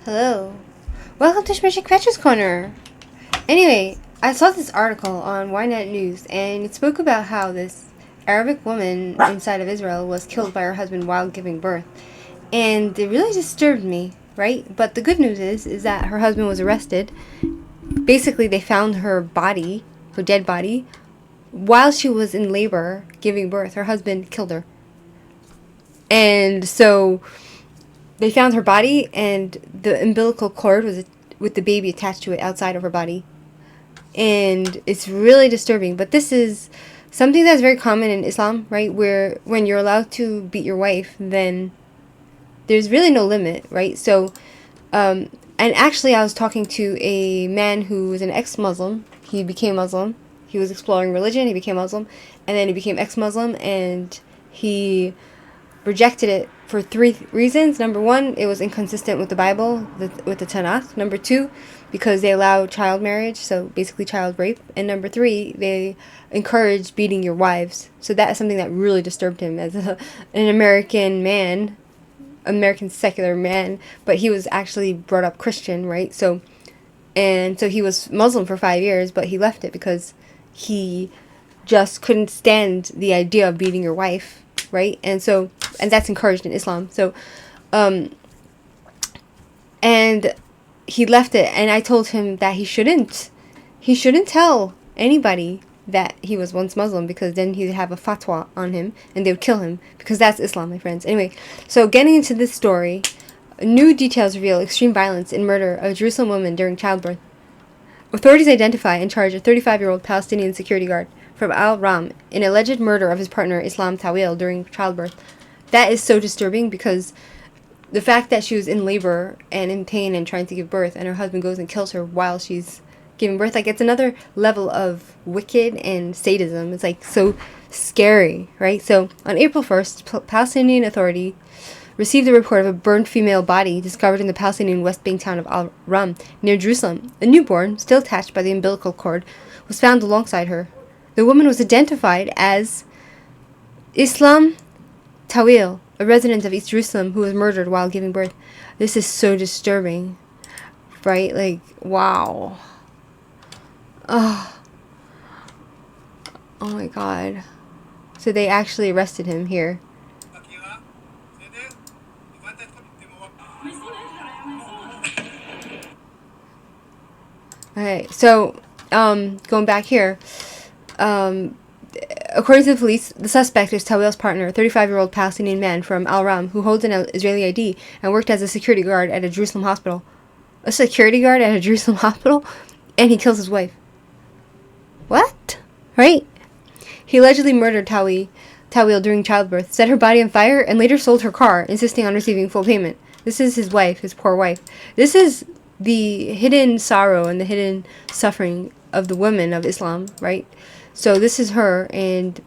Hello. Welcome to Shmirchik Veterans Corner. Anyway, I saw this article on Ynet News, and it spoke about how this Arabic woman inside of Israel was killed by her husband while giving birth. And it really disturbed me, right? But the good news is that her husband was arrested. Basically, they found her body, her dead body, while she was in labor giving birth. Her husband killed her. And so they found her body, and the umbilical cord was with the baby attached to it outside of her body. And it's really disturbing. But this is something that's very common in Islam, right? Where when you're allowed to beat your wife, then there's really no limit, right? So, and actually, I was talking to a man who was an ex-Muslim. He became Muslim. He was exploring religion. He became Muslim, and then he became ex-Muslim, and he rejected it for three reasons. Number one, it was inconsistent with the Bible, with the Tanakh. Number two, because they allow child marriage, so basically child rape. And number three, they encourage beating your wives. So that is something that really disturbed him as an American man, American secular man, but he was actually brought up Christian, right? So he was Muslim for 5 years, but he left it because he just couldn't stand the idea of beating your wife, right? And that's encouraged in Islam. So, and he left it, and I told him that he shouldn't tell anybody that he was once Muslim, because then he'd have a fatwa on him, and they would kill him, because that's Islam, my friends. Anyway, so getting into this story, new details reveal extreme violence and murder of a Jerusalem woman during childbirth. Authorities identify and charge a 35-year-old Palestinian security guard from Al-Ram in alleged murder of his partner Islam Tawil during childbirth. That is so disturbing, because the fact that she was in labor and in pain and trying to give birth, and her husband goes and kills her while she's giving birth, like, it's another level of wicked and sadism. It's like so scary, right? So on April 1st, Palestinian Authority received a report of a burned female body discovered in the Palestinian West Bank town of Al-Ram near Jerusalem. A newborn, still attached by the umbilical cord, was found alongside her. The woman was identified as Islam Tawil, a resident of East Jerusalem who was murdered while giving birth. This is so disturbing, right? Like, wow. Oh my God. So they actually arrested him here. Okay, so going back here, according to the police, the suspect is Tawil's partner, a 35-year-old Palestinian man from Al-Ram who holds an Israeli ID and worked as a security guard at a Jerusalem hospital. A security guard at a Jerusalem hospital? And he kills his wife. What? Right? He allegedly murdered Tawil during childbirth, set her body on fire, and later sold her car, insisting on receiving full payment. This is his wife, his poor wife. This is the hidden sorrow and the hidden suffering of the women of Islam, right? So this is her, and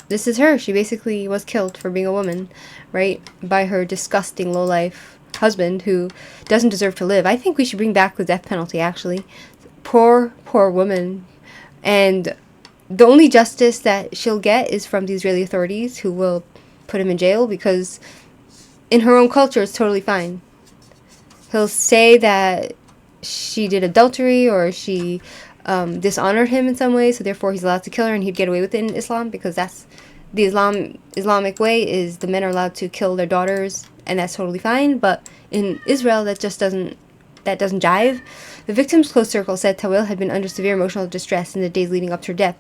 this is her. She basically was killed for being a woman, right? By her disgusting lowlife husband who doesn't deserve to live. I think we should bring back the death penalty, actually. Poor woman. And the only justice that she'll get is from the Israeli authorities, who will put him in jail, because in her own culture it's totally fine. He'll say that she did adultery or she dishonored him in some way, so therefore he's allowed to kill her, and he'd get away with it in Islam, because that's the Islamic way, is the men are allowed to kill their daughters, and that's totally fine. But in Israel, that doesn't jive. The victim's close circle said Tawil had been under severe emotional distress in the days leading up to her death,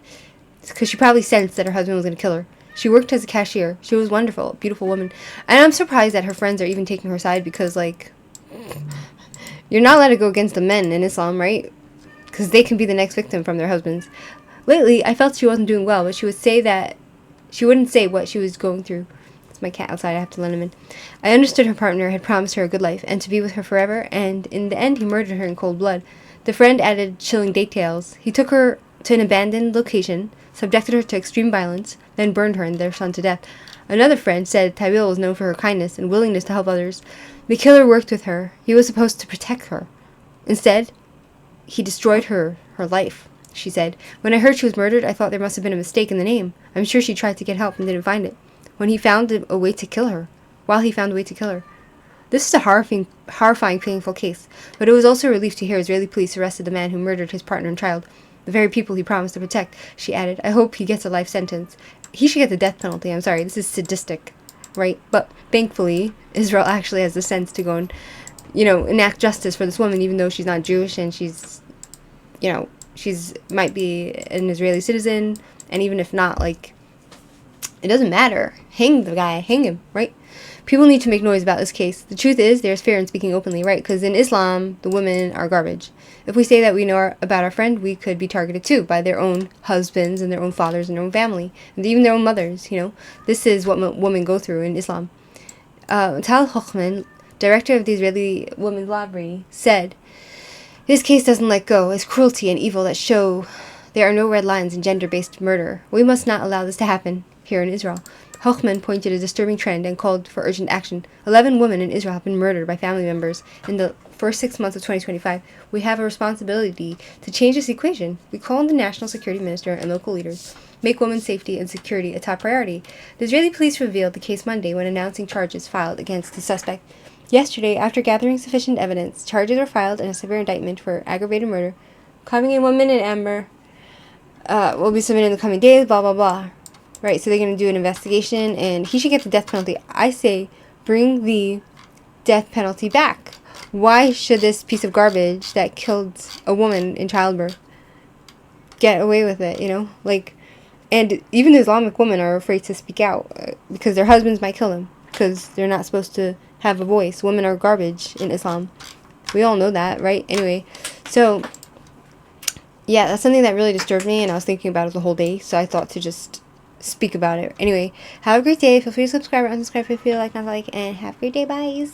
because she probably sensed that her husband was going to kill her. She worked as a cashier. She was wonderful, beautiful woman. And I'm surprised that her friends are even taking her side, because, like, you're not allowed to go against the men in Islam, right? Because they can be the next victim from their husbands. Lately, I felt she wasn't doing well, but she wouldn't say what she was going through. It's my cat outside. I have to let him in. I understood her partner had promised her a good life and to be with her forever, and in the end, he murdered her in cold blood. The friend added chilling details. He took her to an abandoned location, subjected her to extreme violence, then burned her and their son to death. Another friend said Tawil was known for her kindness and willingness to help others. The killer worked with her. He was supposed to protect her. Instead, he destroyed her life, she said. When I heard she was murdered, I thought there must have been a mistake in the name. I'm sure she tried to get help and didn't find it. While he found a way to kill her. This is a horrifying, painful case, but it was also a relief to hear Israeli police arrested the man who murdered his partner and child, the very people he promised to protect. She added, I hope he gets a life sentence. He should get the death penalty. I'm sorry, this is sadistic, right? But thankfully, Israel actually has the sense to go and, enact justice for this woman, even though she's not Jewish and she's might be an Israeli citizen, and even if not, like, it doesn't matter. Hang the guy, hang him, right? People need to make noise about this case. The truth is, there's fear in speaking openly, right? Because in Islam, the women are garbage. If we say that we know about our friend, we could be targeted too by their own husbands and their own fathers and their own family, and even their own mothers, This is what women go through in Islam. Tal Hochman, director of the Israeli Women's Library, said, this case doesn't let go. It's cruelty and evil that show there are no red lines in gender-based murder. We must not allow this to happen here in Israel. Hochman pointed a disturbing trend and called for urgent action. 11 women in Israel have been murdered by family members in the first 6 months of 2025. We have a responsibility to change this equation. We call on the national security minister and local leaders. Make women's safety and security a top priority. The Israeli police revealed the case Monday when announcing charges filed against the suspect. Yesterday, after gathering sufficient evidence, charges were filed in a severe indictment for aggravated murder. Coming in 1 minute, Amber. Will be submitted in the coming days, blah, blah, blah. Right, so they're going to do an investigation, and he should get the death penalty. I say, bring the death penalty back. Why should this piece of garbage that killed a woman in childbirth get away with it, And even Islamic women are afraid to speak out because their husbands might kill them because they're not supposed to have a voice. Women are garbage in Islam. We all know that, right? Anyway, so yeah, that's something that really disturbed me, and I was thinking about it the whole day, so I thought to just speak about it. Anyway, have a great day. Feel free to subscribe or unsubscribe if you feel like, not like, and have a great day. Bye.